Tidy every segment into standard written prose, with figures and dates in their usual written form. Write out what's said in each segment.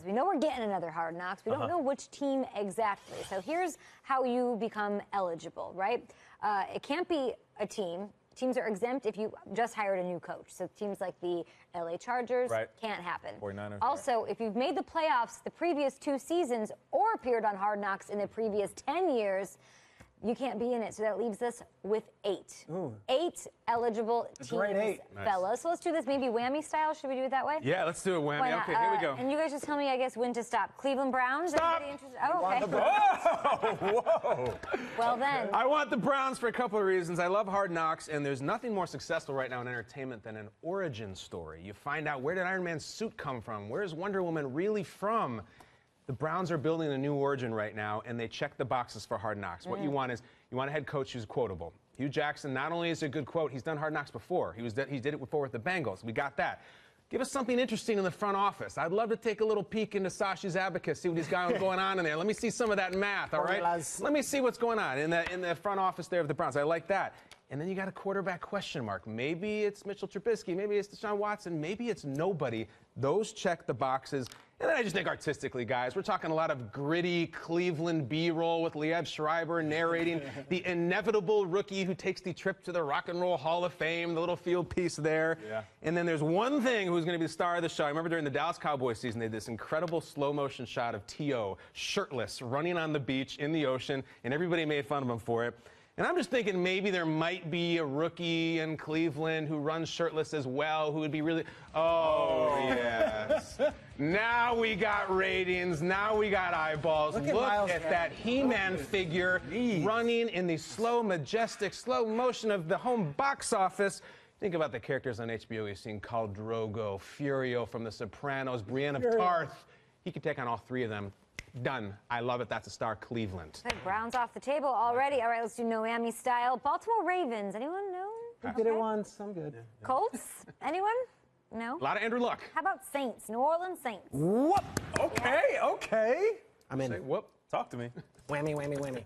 We know we're getting another Hard Knocks. We don't know which team exactly. So here's how you become eligible, right? It can't be a team. Teams are exempt if you just hired a new coach. So teams like the LA Chargers can't happen. 49ers, also, if you've made the playoffs the previous 2 seasons or appeared on Hard Knocks in the previous 10 years, you can't be in it. So that leaves us with 8. Ooh. 8 eligible teams, great 8. fellas. So let's do this maybe whammy style. Should we do it that way? Yeah, let's do it whammy. Okay, here we go. And you guys just tell me, I guess, when to stop. Cleveland Browns? Stop! Oh, okay. Whoa! Whoa! Well then. I want the Browns for a couple of reasons. I love Hard Knocks, and there's nothing more successful right now in entertainment than an origin story. You find out, where did Iron Man's suit come from? Where's Wonder Woman really from? The Browns are building a new origin right now, and they check the boxes for Hard Knocks. What you want is, you want a head coach who's quotable. Hugh Jackson, not only is it a good quote, he's done Hard Knocks before. He did it before with the Bengals. We got that. Give us something interesting in the front office. I'd love to take a little peek into Sachi's abacus, see what he's got going on in there. Let me see some of that math, all right? Let me see what's going on in the front office there of the Browns. I like that. And then you got a quarterback question mark. Maybe it's Mitchell Trubisky. Maybe it's Deshaun Watson. Maybe it's nobody. Those check the boxes. And then I just think artistically, guys, we're talking a lot of gritty Cleveland B-roll with Liev Schreiber narrating the inevitable rookie who takes the trip to the Rock and Roll Hall of Fame, the little field piece there. Yeah. And then there's one thing who's going to be the star of the show. I remember during the Dallas Cowboys season, they had this incredible slow-motion shot of T.O. shirtless, running on the beach in the ocean, and everybody made fun of him for it. And I'm just thinking maybe there might be a rookie in Cleveland who runs shirtless as well, who would be really, yes. Now we got ratings. Now we got eyeballs. Look at that He-Man figure running in the slow, majestic, slow motion of the home box office. Think about the characters on HBO we've seen: Khal Drogo, Furio from The Sopranos, Brienne of Tarth. He could take on all 3 of them. Done. I love it. That's a star. Cleveland. Good. Browns off the table already. All right, let's do Noami style. Baltimore Ravens. Anyone know? We did it once. I'm good. Colts? Anyone? No? A lot of Andrew Luck. How about Saints? New Orleans Saints. Whoop. Okay, okay. I'm in. Say whoop. Talk to me. Whammy, whammy, whammy.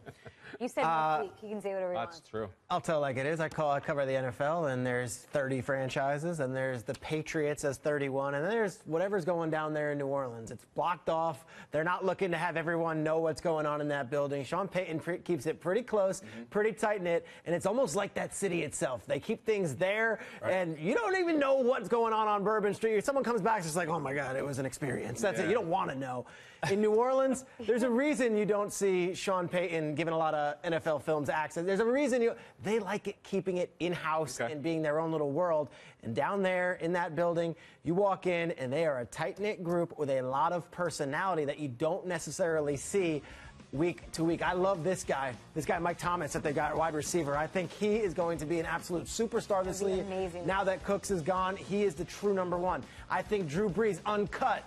You said next week. You can say whatever you want. That's true. I'll tell it like it is. I cover the NFL, and there's 30 franchises, and there's the Patriots as 31, and then there's whatever's going down there in New Orleans. It's blocked off. They're not looking to have everyone know what's going on in that building. Sean Payton keeps it pretty close, pretty tight-knit, and it's almost like that city itself. They keep things there, and you don't even know what's going on Bourbon Street. If someone comes back, it's just like, oh, my God, it was an experience. That's it. You don't want to know. In New Orleans, there's a reason you don't see Sean Payton giving a lot of NFL films access. There's a reason they like it, keeping it in-house and being their own little world. And down there in that building, you walk in, and they are a tight-knit group with a lot of personality that you don't necessarily see week to week. I love this guy, Mike Thomas, that they got wide receiver. I think he is going to be an absolute superstar this league. Amazing. Now that Cooks is gone, he is the true #1. I think Drew Brees, uncut.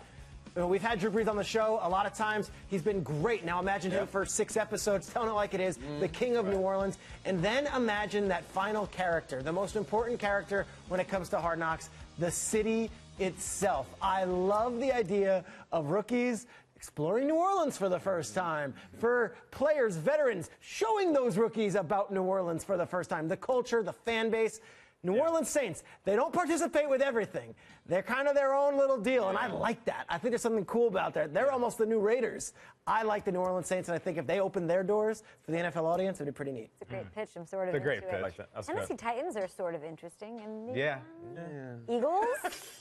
We've had Drew Brees on the show a lot of times. He's been great. Now imagine him for 6 episodes, telling it like it is, the king of New Orleans. And then imagine that final character, the most important character when it comes to Hard Knocks, the city itself. I love the idea of rookies exploring New Orleans for the first time, for players, veterans, showing those rookies about New Orleans for the first time, the culture, the fan base. New Orleans Saints, they don't participate with everything. They're kind of their own little deal, and I like that. I think there's something cool about that. They're almost the new Raiders. I like the New Orleans Saints, and I think if they open their doors for the NFL audience, it'd be pretty neat. It's a great pitch. I'm sort of It's a great into pitch. it. Like that. That's Tennessee Titans are sort of interesting. And Eagles?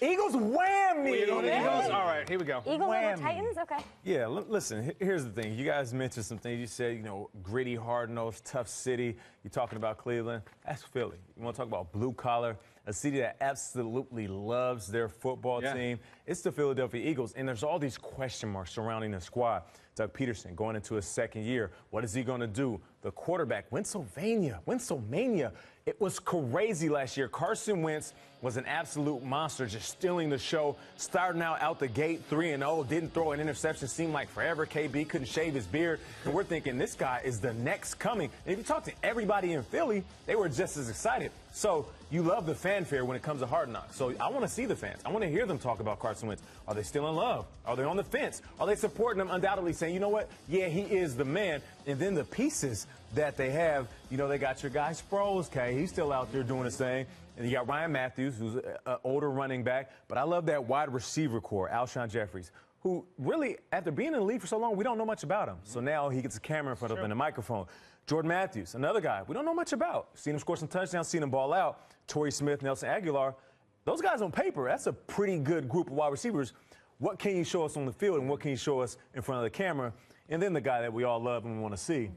Eagles whammy! Eagles? All right, here we go. Eagles over Titans? Okay. Yeah, listen, here's the thing. You guys mentioned some things. You said, gritty, hard-nosed, tough city. You're talking about Cleveland. That's Philly. You want to talk about blue-collar, a city that absolutely loves their football team. It's the Philadelphia Eagles, and there's all these question marks surrounding the squad. Doug Peterson going into his 2nd year. What is he going to do? The quarterback, Winsomania. It was crazy last year. Carson Wentz was an absolute monster, just stealing the show, starting out the gate 3-0, didn't throw an interception, seemed like forever. KB couldn't shave his beard, and we're thinking this guy is the next coming. And if you talk to everybody in Philly, they were just as excited. So you love the fanfare when it comes to Hard Knocks. So I want to see the fans. I want to hear them talk about Carson Wentz. Are they still in love? Are they on the fence? Are they supporting him? Undoubtedly saying, you know what? Yeah, he is the man. And then the pieces that they have, they got your guy Sproles, Kay. He's still out there doing his thing. And you got Ryan Matthews, who's an older running back. But I love that wide receiver core. Alshon Jeffries, who really, after being in the league for so long, we don't know much about him. So now he gets a camera in front of him and a microphone. Jordan Matthews, another guy we don't know much about. Seen him score some touchdowns, seen him ball out. Torrey Smith, Nelson Aguilar. Those guys on paper, that's a pretty good group of wide receivers. What can you show us on the field and what can you show us in front of the camera? And then the guy that we all love and we want to see,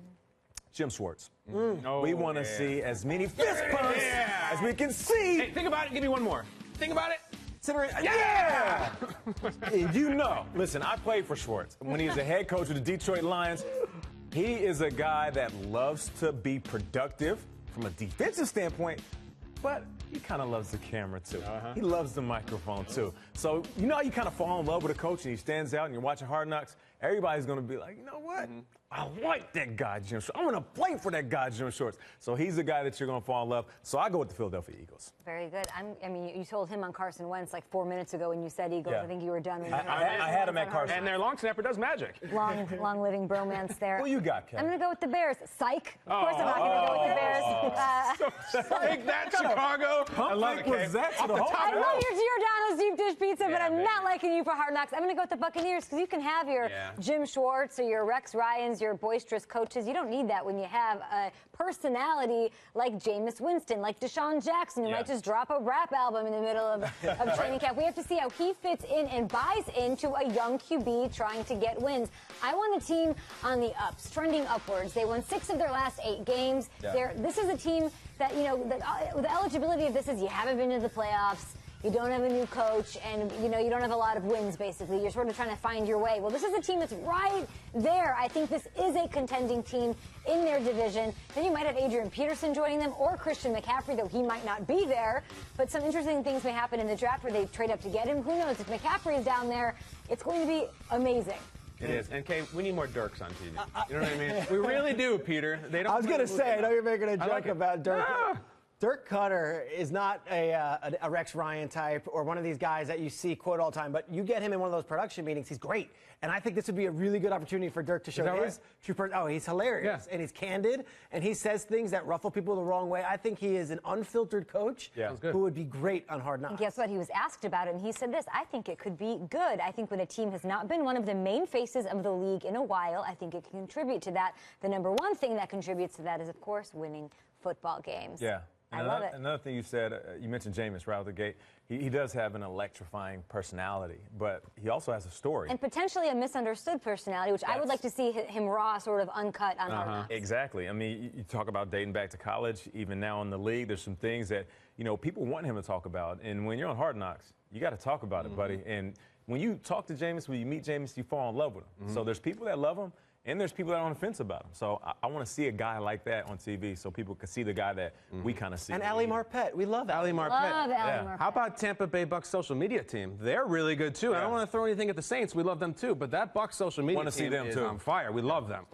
Jim Schwartz. We want to see as many fist pumps as we can see. Hey, think about it. Give me one more. Think about it. Yeah! You know, listen, I played for Schwartz when he was the head coach of the Detroit Lions. He is a guy that loves to be productive from a defensive standpoint, but he kind of loves the camera, too. He loves the microphone, too. So, you know how you kind of fall in love with a coach and he stands out and you're watching Hard Knocks? Everybody's going to be like, you know what? I like that guy, Jim Schwartz. I'm going to play for that guy, Jim Schwartz. So he's the guy that you're going to fall in love. So I go with the Philadelphia Eagles. Very good. I mean, you told him on Carson Wentz like 4 minutes ago when you said Eagles. Yeah. I think you were done. When you I had him at Carson. And their long snapper does magic. Long living bromance there. Who you got, Kevin? I'm going to go with the Bears. Psych. Of course I'm not going to go with the Bears. Take that, Chicago. I love it. Was that to the whole I love your Giordano's deep dish pizza, but I'm baby. not liking you for Hard Knocks. I'm going to go with the Buccaneers because you can have your Jim Schwartz or your Rex Ryans, your boisterous coaches. You don't need that when you have a personality like Jameis Winston, like Deshaun Jackson, who might just drop a rap album in the middle of training camp. We have to see how he fits in and buys into a young QB trying to get wins. I want a team on the ups, trending upwards. They won 6 of their last 8 games. This is a team that, you know, the eligibility of this is you haven't been to the playoffs. You don't have a new coach, and you don't have a lot of wins, basically. You're sort of trying to find your way. Well, this is a team that's right there. I think this is a contending team in their division. Then you might have Adrian Peterson joining them or Christian McCaffrey, though he might not be there. But some interesting things may happen in the draft where they trade up to get him. Who knows? If McCaffrey is down there, it's going to be amazing. It is. And, Kay, we need more Dirks on TV. You know what I mean? We really do, Peter. They don't. I was going to say, I know you're making a joke like about Dirk. Dirk Cutter is not a Rex Ryan type or one of these guys that you see quote all the time, but you get him in one of those production meetings, he's great. And I think this would be a really good opportunity for Dirk to show his true person. Oh, he's hilarious. And he's candid, and he says things that ruffle people the wrong way. I think he is an unfiltered coach who would be great on Hard Knocks. And guess what? He was asked about it, and he said this: I think it could be good. I think when a team has not been one of the main faces of the league in a while, I think it can contribute to that. The number one thing that contributes to that is, of course, winning football games. Yeah. I love it. Another thing you said, you mentioned Jameis right out the gate. He does have an electrifying personality, but he also has a story. And potentially a misunderstood personality, which I would like to see him raw, sort of uncut on Hard Knocks. Exactly. I mean, you talk about dating back to college, even now in the league, there's some things that, people want him to talk about. And when you're on Hard Knocks, you got to talk about it, buddy. And when you talk to Jameis, when you meet Jameis, you fall in love with him. So there's people that love him, and there's people that are on the fence about him. So I want to see a guy like that on TV so people can see the guy that we kind of see. And Ali Marpet. We love Ali Marpet. Love Ali Marpet. How about Tampa Bay Bucs social media team? They're really good, too. I don't want to throw anything at the Saints. We love them, too. But that Bucs social media team is on fire. We love them.